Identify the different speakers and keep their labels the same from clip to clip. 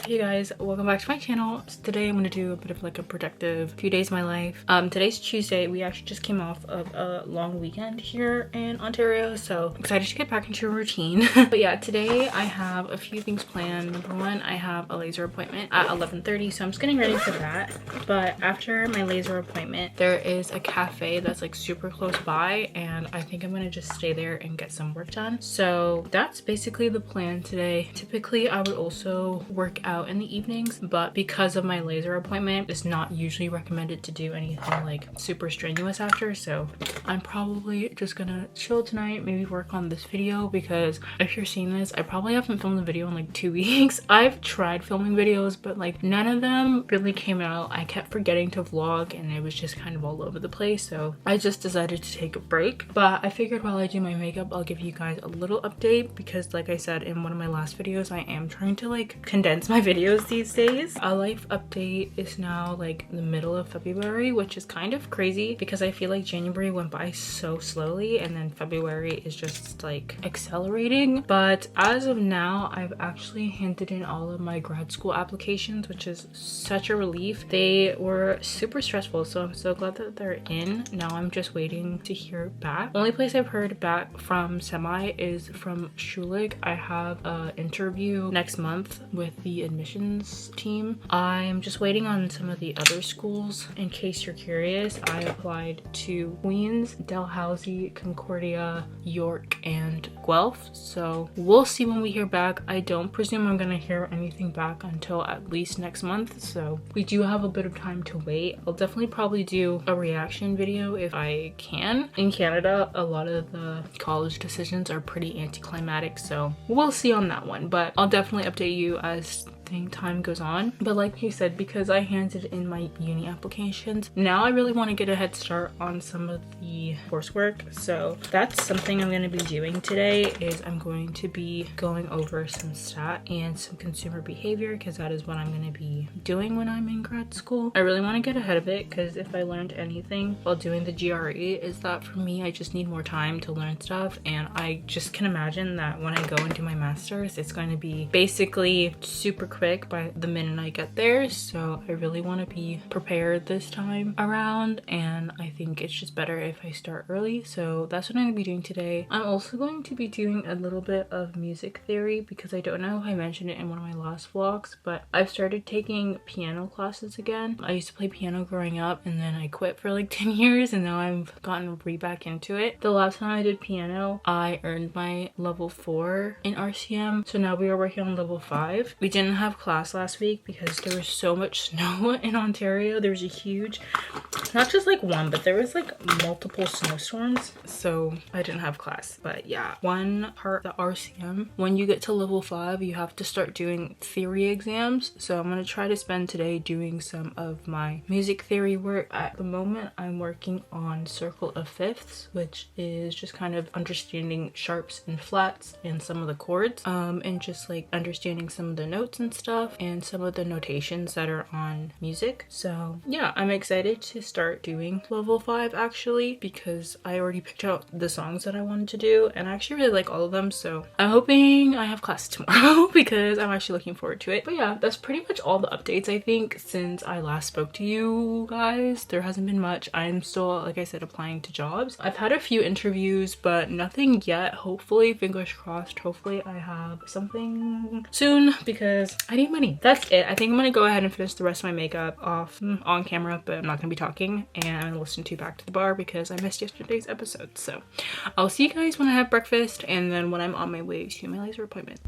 Speaker 1: Hey guys, welcome back to my channel. So today I'm going to do a bit of like a productive few days of my life. Today's Tuesday. We actually just came off of a long weekend here in Ontario, so excited to get back into a routine. But yeah, today I have a few things planned. Number one, I have a laser appointment at 11:30, so I'm just getting ready for that. But after my laser appointment, there is a cafe that's like super close by, and I think I'm going to just stay there and get some work done. So that's basically the plan today. Typically, I would also work out in the evenings, but because of my laser appointment, it's not usually recommended to do anything like super strenuous after, so I'm probably just gonna chill tonight, maybe work on this video, because if you're seeing this, I probably haven't filmed a video in like 2 weeks. I've tried filming videos, but like none of them really came out. I kept forgetting to vlog and it was just kind of all over the place, so I just decided to take a break. But I figured while I do my makeup, I'll give you guys a little update, because like I said in one of my last videos, I am trying to like condense my videos these days. A life update is now like the middle of February, which is kind of crazy because I feel like January went by so slowly and then February is just like accelerating. But as of now, I've actually handed in all of my grad school applications, which is such a relief. They were super stressful, so I'm so glad that they're in. Now I'm just waiting to hear back. The only place I've heard back from semi is from Schulich. I have an interview next month with the admissions team. I'm just waiting on some of the other schools. In case you're curious, I applied to Queens, Dalhousie, Concordia, York, and Guelph, so we'll see when we hear back. I don't presume I'm gonna hear anything back until at least next month, so we do have a bit of time to wait. I'll definitely probably do a reaction video if I can. In Canada, a lot of the college decisions are pretty anticlimactic, so we'll see on that one, but I'll definitely update you as time goes on. But like you said, because I handed in my uni applications, now I really want to get a head start on some of the coursework. So that's something I'm going to be doing today. Is I'm going to be going over some stat and some consumer behavior, because that is what I'm going to be doing when I'm in grad school. I really want to get ahead of it, because if I learned anything while doing the GRE, is that for me, I just need more time to learn stuff, and I just can imagine that when I go into my master's, it's going to be basically super quick by the minute I get there. So I really want to be prepared this time around, and I think it's just better if I start early. So that's what I'm going to be doing today. I'm also going to be doing a little bit of music theory, because I don't know if I mentioned it in one of my last vlogs, but I've started taking piano classes again. I used to play piano growing up, and then I quit for like 10 years, and now I've gotten back into it. The last time I did piano, I earned my level 4 in RCM, so now we are working on level 5. We didn't have class last week because there was so much snow in Ontario. There was a huge, not just like one, but there was like multiple snowstorms, so I didn't have class. But yeah, one part, the RCM, when you get to level 5, you have to start doing theory exams. So I'm going to try to spend today doing some of my music theory work. At the moment, I'm working on circle of fifths, which is just kind of understanding sharps and flats and some of the chords, and just like understanding some of the notes and stuff and some of the notations that are on music. So yeah, I'm excited to start doing level 5 actually, because I already picked out the songs that I wanted to do, and I actually really like all of them. So I'm hoping I have class tomorrow because I'm actually looking forward to it. But yeah, that's pretty much all the updates I think since I last spoke to you guys. There hasn't been much. I'm still, like I said, applying to jobs. I've had a few interviews, but nothing yet. Hopefully, fingers crossed, hopefully I have something soon, because I need money. That's it. I think I'm gonna go ahead and finish the rest of my makeup off on camera, but I'm not gonna be talking, and I'm gonna listen to Back to the Bar because I missed yesterday's episode. So I'll see you guys when I have breakfast, and then when I'm on my way to my laser appointment.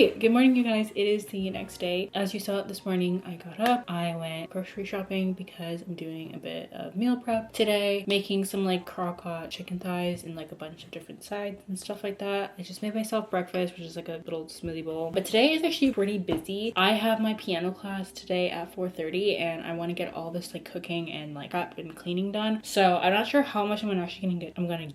Speaker 1: Hey, good morning you guys. It is the next day. As you saw this morning, I got up, I went grocery shopping because I'm doing a bit of meal prep today, making some like crock-pot chicken thighs and like a bunch of different sides and stuff like that. I just made myself breakfast, which is like a little smoothie bowl. But today is actually pretty busy. I have my piano class today at 4:30 and I want to get all this like cooking and like prep and cleaning done. So I'm not sure how much I'm gonna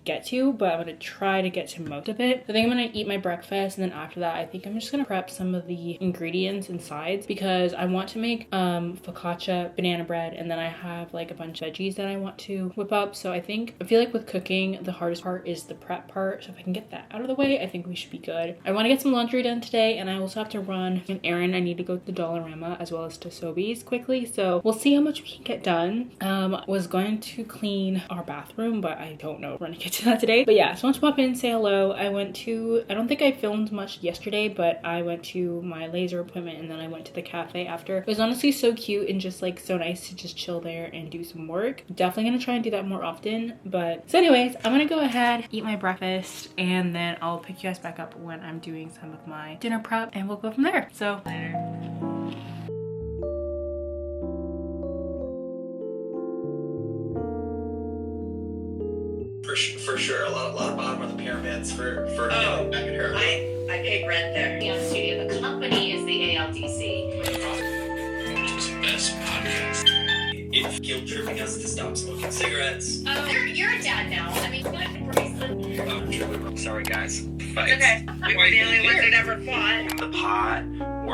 Speaker 1: get to, but I'm gonna try to get to most of it. I think I'm gonna eat my breakfast, and then after that I think I'm just gonna prep some of the ingredients and sides because I want to make focaccia, banana bread, and then I have like a bunch of veggies that I want to whip up. So I feel like with cooking the hardest part is the prep part, so if I can get that out of the way I think we should be good. I want to get some laundry done today, and I also have to run an errand. I need to go to the Dollarama as well as to Sobeys quickly, so we'll see how much we can get done. Was going to clean our bathroom, but I don't know if we're gonna get to that today. But yeah, so I want to pop in, say hello. I don't think I filmed much yesterday, but I went to my laser appointment and then I went to the cafe after. It was honestly so cute and just like so nice to just chill there and do some work. Definitely gonna try and do that more often. But so anyways, I'm gonna go ahead, eat my breakfast, and then I'll pick you guys back up when I'm doing some of my dinner prep and we'll go from there. So later.
Speaker 2: For sure, a lot of bottom of the pyramids for back in her.
Speaker 3: I paid rent there. The studio, the company is the ALDC.
Speaker 2: Best podcast. If guilt tripping us to stop smoking cigarettes.
Speaker 3: You're a dad now. I mean, what bracelet?
Speaker 2: Oh, sure. Sorry, guys. Fights.
Speaker 3: Okay. We were the only ones that ever fought.
Speaker 2: The pot,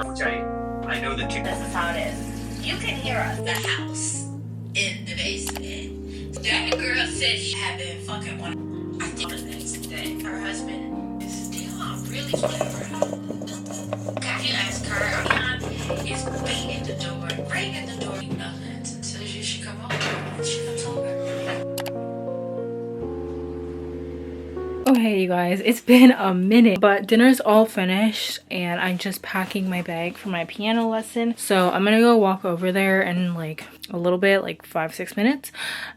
Speaker 2: which I know that
Speaker 3: This is how it is. You can hear us. The house in the basement. That girl said she had been fucking one. I think the next day her husband is still really playing. Got you ask her. Leon is beating the door, ringing the door, nothing until you should come home. She comes over.
Speaker 1: Okay you guys, it's been a minute, but dinner's all finished and I'm just packing my bag for my piano lesson. So I'm gonna go walk over there in like a little bit, like 5-6 minutes.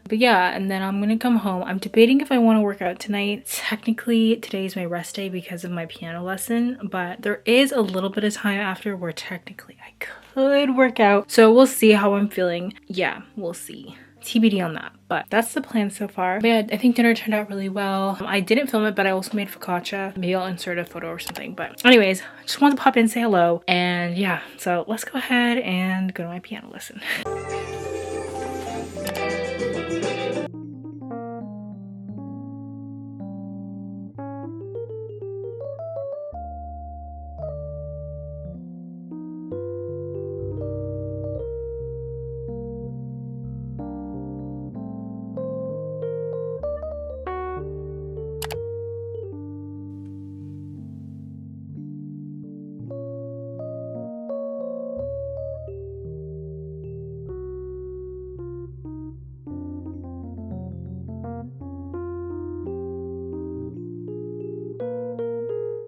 Speaker 1: But yeah, and then I'm gonna come home. I'm debating if I want to work out tonight. Technically today's my rest day because of my piano lesson, but there is a little bit of time after where technically I could work out. So we'll see how I'm feeling. Yeah, we'll see. TBD on that, but that's the plan so far. But yeah, I think dinner turned out really well. I didn't film it, but I also made focaccia. Maybe I'll insert a photo or something. But anyways, just wanted to pop in, say hello, and yeah, so let's go ahead and go to my piano lesson.